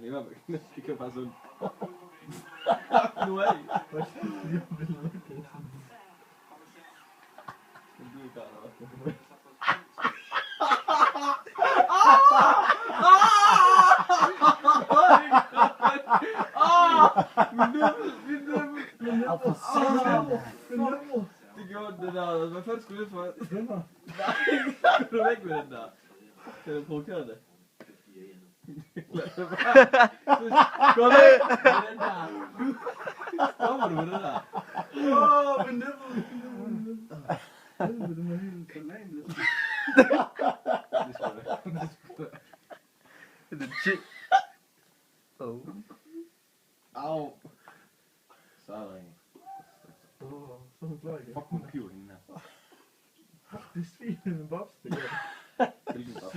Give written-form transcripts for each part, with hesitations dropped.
Han er med. Det kan bare sådan. Nu er I. Hvad skal du lige på billedet? Men du er klar, eller hvad? Min nøbbel. Og for satan. Det gjorde det der. Hvad fanden skulle det for? Hvemmer? Nej, du er væk med den der. Det er provokerende. Lad det være. Gå væk med den der. Stopper du med det der? Min nøbbel. Helvede, den er helt salat. Det skulle det. Det er chick. Oh. Au. Så er der en. Så er hun klar igen. Fuck, hun piver hende her. Det sviner en bobs, det gør. Hvilken bop?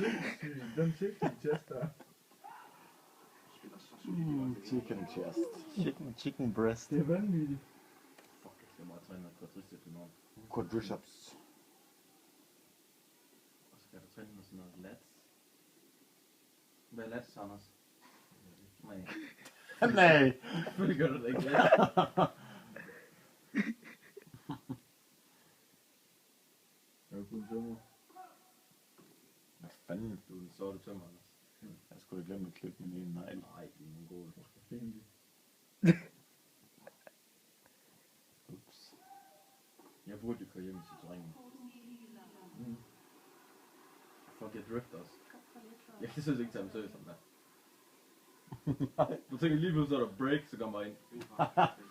Den chicken chest der. Chicken chest. Chicken breast. Det er vanvittigt. Fuck, jeg skal meget træne noget quadriceps i morgen. Quadriceps. Og så skal du træne med sådan noget lats. Hvad er lats, Anders? Nej. Nej. Selvfølgelig gør du det ikke lats. Jeg er kun tømmer. Hvad fanden? Du er en sorte tømmer, Anders. Jeg skulle da glemme at klippe min ene negl. Nej, det er en god. Egentlig. Ups. Jeg burde jo køre hjem i Citroën. Fuck, jeg drifter også. Jeg kan synes ikke tage mig seriøst om det. Du tænker lige pludselig, så er der break, så kommer jeg ind.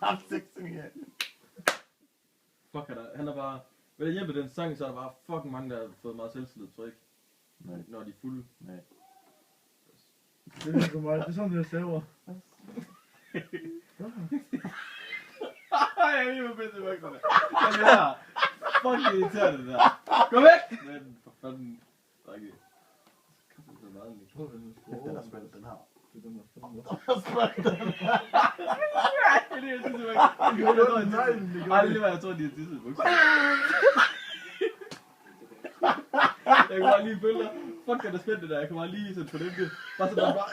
I'm 16 igen. Fuck, han er bare... Ved at hjælpe den sang, så er der bare fucking mange, der har fået meget selvtillid, tror jeg ikke? Nej. Når de er fulde. Nej. Det er sgu meget. Det er sådan, jeg staver. Jeg er lige med pisse væk fra det. Kom her. Fuck, det irriterer det der. Gå væk! Men for fanden. Drenge. Så kan det meget lige. Jeg tror, den er sgu Den er spændt, den her. Det er den, der fanden Jeg er lige med pisse væk. Aldrig var jeg tror, de har tisset i bukser. Jeg kan bare lige følge dig. Fuck, det er spændt det der. Jeg kan bare lige sætte på det. Bare sådan der bare...